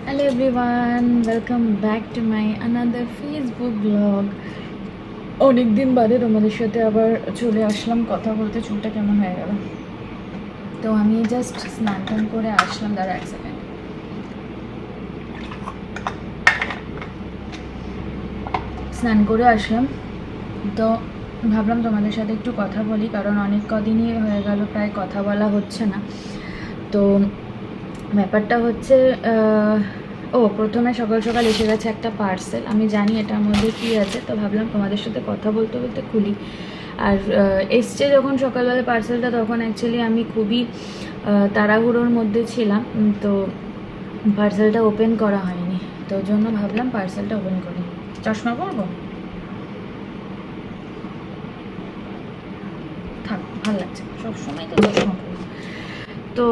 Hello everyone, welcome back to my another Facebook vlog. অনেক দিন বাদে তোমাদের সাথে আবার চলে আসলাম কথা বলতে। চুলটা কেমন হয়ে গেল। তো আমি জাস্ট স্নান টান করে আসলাম। দাঁড়া এক সেকেন্ড। স্নান করে আসলাম, তো ভাবলাম তোমাদের সাথে একটু কথা বলি, কারণ অনেক কদিনই হয়ে গেল প্রায় কথা বলা হচ্ছে না। তো ব্যাপারটা হচ্ছে প্রথমে সকাল সকাল এসে গেছে একটা পার্সেল। আমি জানি এটার মধ্যে কী আছে, তো ভাবলাম তোমাদের সাথে কথা বলতে বলতে খুলি। আর এসছে যখন সকালবেলা পার্সেলটা, তখন অ্যাকচুয়ালি আমি খুবই তাড়াহুড়োর মধ্যে ছিলাম, তো পার্সেলটা ওপেন করা হয়নি। তো ওর জন্য ভাবলাম পার্সেলটা ওপেন করি। চশমা পরবো, থাক, ভালো লাগছে সবসময় তো চশমা পরবো। তো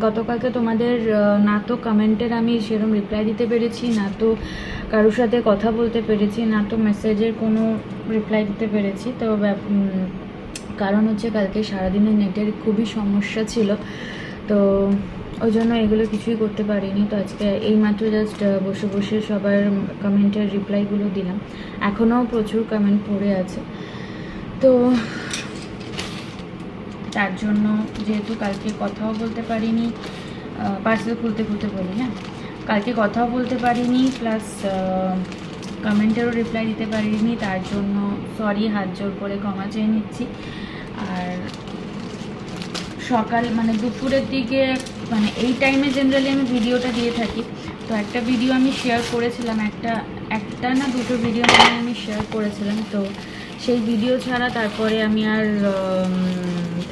গতকালকে তোমাদের না তো কমেন্টের আমি সেরকম রিপ্লাই দিতে পেরেছি, না তো কারোর সাথে কথা বলতে পেরেছি, না তো মেসেজের কোনো রিপ্লাই দিতে পেরেছি। তো কারণ হচ্ছে কালকে সারাদিনের নেটের খুবই সমস্যা ছিল, তো ওই জন্য এগুলো কিছুই করতে পারিনি। তো আজকে এইমাত্র জাস্ট বসে বসে সবার কমেন্টের রিপ্লাইগুলো দিলাম। এখনও প্রচুর কমেন্ট পড়ে আছে, তো তার জন্য যেহেতু কালকে কথাও বলতে পারিনি, পার্সেল খুলতে খুলতে বলি, হ্যাঁ, কালকে কথাও বলতে পারিনি, প্লাস কমেন্টেরও রিপ্লাই দিতে পারিনি, তার জন্য সরি, হাত জোর করে ক্ষমা চেয়ে নিচ্ছি। আর সকাল মানে দুপুরের দিকে, মানে এই টাইমে জেনারেলি আমি ভিডিওটা দিয়ে থাকি। তো একটা ভিডিও আমি শেয়ার করেছিলাম, একটা না দুটো ভিডিও আমি শেয়ার করেছিলাম। তো সেই ভিডিও ছাড়া তারপরে আমি আর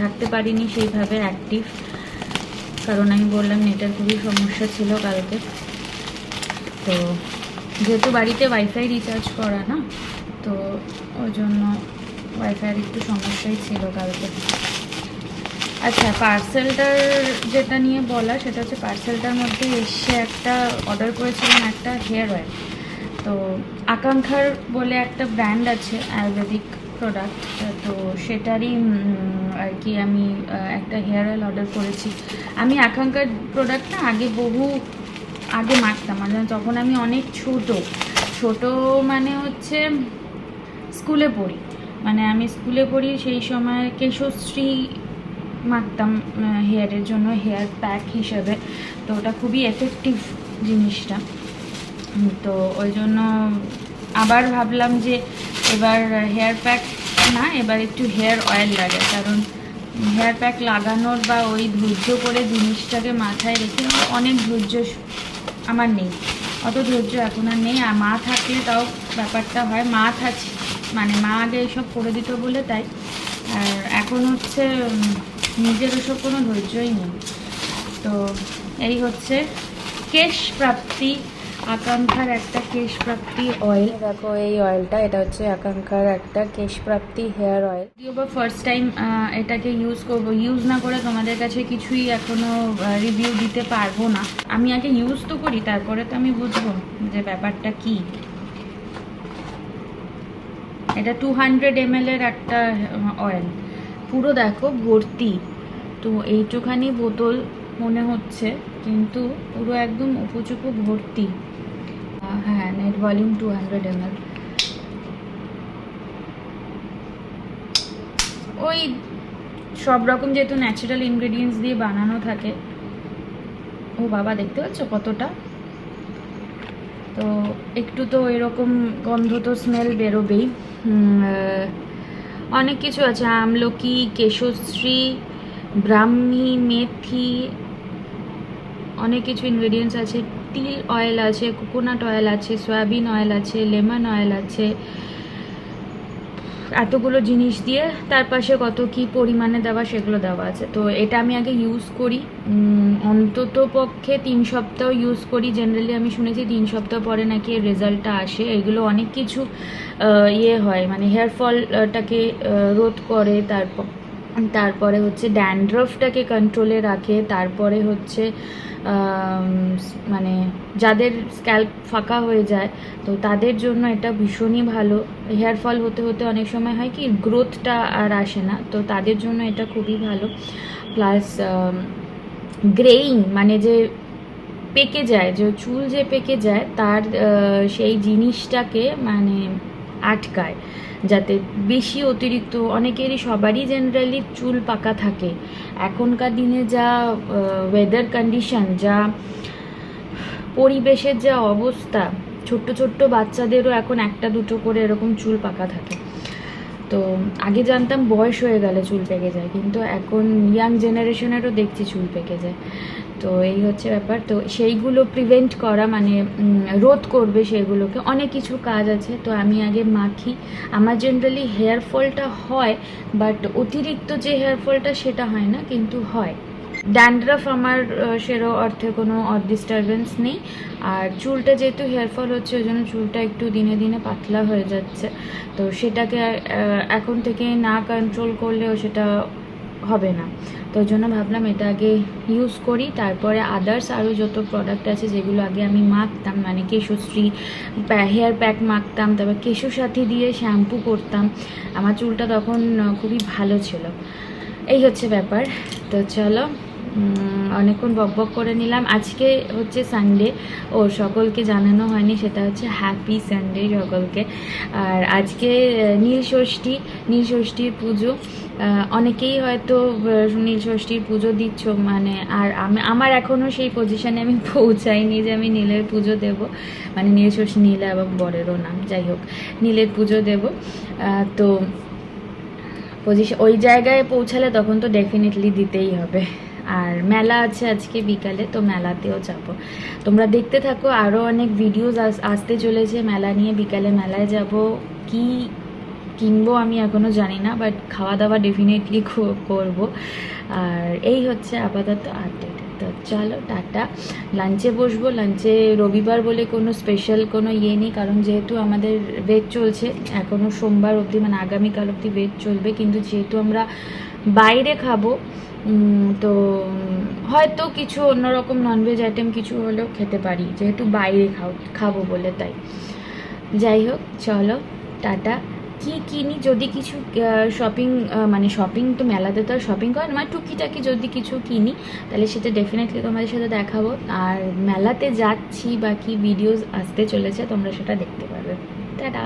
থাকতে পারিনি সেইভাবে অ্যাক্টিভ, কারণ আমি বললাম নেটের খুবই সমস্যা ছিল কালকে। তো যেহেতু বাড়িতে ওয়াইফাই রিচার্জ করা না, তো ওই জন্য ওয়াইফাইয়ের একটু সমস্যাই ছিল কালকে। আচ্ছা, পার্সেলটার যেটা নিয়ে বলা, সেটা হচ্ছে পার্সেলটার মধ্যে এসে একটা অর্ডার করেছিলাম একটা হেয়ার অয়েল। তো আকাঙ্ক্ষার বলে একটা ব্র্যান্ড আছে আয়ুর্বেদিক প্রোডাক্ট, তো সেটারই আর কি আমি একটা হেয়ার অয়েল অর্ডার করেছি। আমি আকাঙ্ক্ষার প্রোডাক্ট না আগে মাখতাম, মানে তখন আমি অনেক ছোট মানে হচ্ছে স্কুলে পড়ি, মানে আমি স্কুলে পড়ি সেই সময় কেশশ্রী মাখতাম হেয়ারের জন্য, হেয়ার প্যাক হিসেবে। তো ওটা খুবই এফেক্টিভ জিনিসটা। তো ওই জন্য আবার ভাবলাম যে এবার হেয়ার প্যাক না, এবার একটু হেয়ার অয়েল লাগে, কারণ হেয়ার প্যাক লাগানোর বা ওই ধৈর্য করে জিনিসটাকে মাথায় রেখে অনেক ধৈর্য আমার নেই, অত ধৈর্য এখন আর নেই। আর মা থাকলে তাও ব্যাপারটা হয়, মানে মা আগে এসব করে দিত বলে তাই। আর এখন হচ্ছে নিজের ওসব কোনো ধৈর্যই নেই। তো এই হচ্ছে কেশ প্রাপ্তি, আকাঙ্ক্ষার একটা কেশ প্রাপ্তি অয়েল। দেখো এই অয়েলটা, এটা হচ্ছে আকাঙ্ক্ষার একটা কেশ প্রাপ্তি হেয়ার অয়েল। যদিও বা ফার্স্ট টাইম এটাকে ইউজ করবো, ইউজ না করে তোমাদের কাছে কিছুই এখনো রিভিউ দিতে পারবো না। আমি আগে ইউজ তো করি, তারপরে তো আমি বুঝবো যে ব্যাপারটা কি। এটা 200 ml এর একটা অয়েল, পুরো দেখো ভর্তি। তো এইটুখানি বোতল মনে হচ্ছে, কিন্তু পুরো একদম উপচুপু ভর্তি। হ্যাঁ, নেট ভলিউম 200 ml। ওই সব রকম যেহেতু ন্যাচারাল ইনগ্রেডিয়েন্টস দিয়ে বানানো থাকে। ও বাবা, দেখতে পাচ্ছ কতটা, তো একটু তো এরকম গন্ধ তো স্মেল বেরোবেই। অনেক কিছু আছে, আমলকি, কেশশ্রী, ব্রাহ্মী, মেথি, অনেক কিছু ইনগ্রেডিয়েন্টস আছে। তিল অয়েল আছে, কোকোনাট অয়েল আছে, সয়াবিন অয়েল আছে, লেমন অয়েল আছে, এতগুলো জিনিস দিয়ে তার পাশে কত কি পরিমাণে দেওয়া সেগুলো দেওয়া আছে। তো এটা আমি আগে ইউজ করি, অন্তত পক্ষে 3 সপ্তাহ ইউজ করি। জেনারেলি আমি শুনেছি 3 সপ্তাহ পরে নাকি এর রেজাল্টটা আসে। এগুলো অনেক কিছু হয়, মানে হেয়ার ফলটাকে রোধ করে, তারপরে হচ্ছে ড্যান্ড্রফটাকে কন্ট্রোলে রাখে, তারপরে হচ্ছে মানে যাদের স্ক্যাল্প ফাঁকা হয়ে যায়, তো তাদের জন্য এটা ভীষণই ভালো। হেয়ার ফল হতে হতে অনেক সময় হয় কি গ্রোথটা আর আসে না, তো তাদের জন্য এটা খুবই ভালো। প্লাস গ্রেইং, মানে যে পেকে যায়, যে চুল যে পেকে যায় তার সেই জিনিসটাকে মানে আটকায়, যাতে বেশি অতিরিক্ত, অনেকেরই সবারই জেনারেলি চুল পাকা থাকে। এখনকার দিনে যা ওয়েদার কন্ডিশন, যা পরিবেশের যা অবস্থা, ছোট্ট ছোট্ট বাচ্চাদেরও এখন একটা দুটো করে এরকম চুল পাকা থাকে। তো আগে জানতাম বয়স হয়ে গেলে চুল পেকে যায়, কিন্তু এখন ইয়াং জেনারেশনেরও দেখছি চুল পেকে যায়। তো এই হচ্ছে ব্যাপার। তো সেইগুলো প্রিভেন্ট করা মানে রোধ করবে সেগুলোকে, অনেক কিছু কাজ আছে। তো আমি আগে মাখি। আমার জেনারেলি হেয়ার ফলটা হয়, বাট অতিরিক্ত যে হেয়ার ফলটা সেটা হয় না, কিন্তু হয়। ড্যান্ড্রাফ আমার সেরো অর্থে কোনো ডিস্টারবেন্স নেই। আর চুলটা যেহেতু হেয়ার ফল হচ্ছে, ওই জন্য চুলটা একটু দিনে দিনে পাতলা হয়ে যাচ্ছে। তো সেটাকে এখন থেকে না কন্ট্রোল করলেও সেটা হবে না। তো ওই জন্য ভাবলাম এটা আগে ইউজ করি, তারপরে আদার্স আরও যত প্রোডাক্ট আছে যেগুলো আগে আমি মাখতাম, মানে কেশশ্রী হেয়ার প্যাক মাখতাম, তারপর কেশসাথী দিয়ে শ্যাম্পু করতাম, আমার চুলটা তখন খুবই ভালো ছিল। এই হচ্ছে ব্যাপার। তো চলো, অনেকক্ষণ বকবক করে নিলাম। আজকে হচ্ছে সানডে, ও সকলকে জানানো হয়নি, সেটা হচ্ছে হ্যাপি সানডে সকলকে। আর আজকে নীলষষ্ঠীর পুজো। অনেকেই হয়তো নীলষষ্ঠীর পুজো দিচ্ছ, মানে আর আমার এখনও সেই পজিশানে আমি পৌঁছাইনি যে আমি নীলের পুজো দেব, মানে নীলষষ্ঠী, নীলা এবং বরেরও নাম, যাই হোক, নীলের পুজো দেব। তো পজিশন ওই জায়গায় পৌঁছালে তখন তো ডেফিনেটলি দিতেই হবে। আর মেলা আছে আজকে বিকালে, তো মেলাতেও যাবো। তোমরা দেখতে থাকো, আরও অনেক ভিডিওস আসতে চলেছে মেলা নিয়ে। বিকালে মেলায় যাব, কি কিনবো আমি এখনও জানি না, বাট খাওয়া দাওয়া ডেফিনেটলি করব। আর এই হচ্ছে আপাতত আপডেট। তো চলো টাটা, লাঞ্চে বসবো। লাঞ্চে রবিবার বলে কোনো স্পেশাল কোনো ইয়ে নেই, কারণ যেহেতু আমাদের ভেজ চলছে এখনও সোমবার অবধি, মানে আগামীকাল অবধি ভেজ চলবে। কিন্তু যেহেতু আমরা বাইরে খাবো, তো হয়তো কিছু অন্যরকম ননভেজ আইটেম কিছু হলেও খেতে পারি, যেহেতু বাইরে খাবো বলে। তাই যাই হোক, চলো টাটা। কি কিনি, যদি কিছু শপিং, মানে শপিং তো মেলাতে তো আর শপিং করে না, মানে টুকিটাকি যদি কিছু কিনি তাহলে সেটা ডেফিনেটলি তোমাদের সাথে দেখাবো। আর মেলাতে যাচ্ছি বা কি ভিডিওস আসতে চলেছে তোমরা সেটা দেখতে পারবে। টাটা।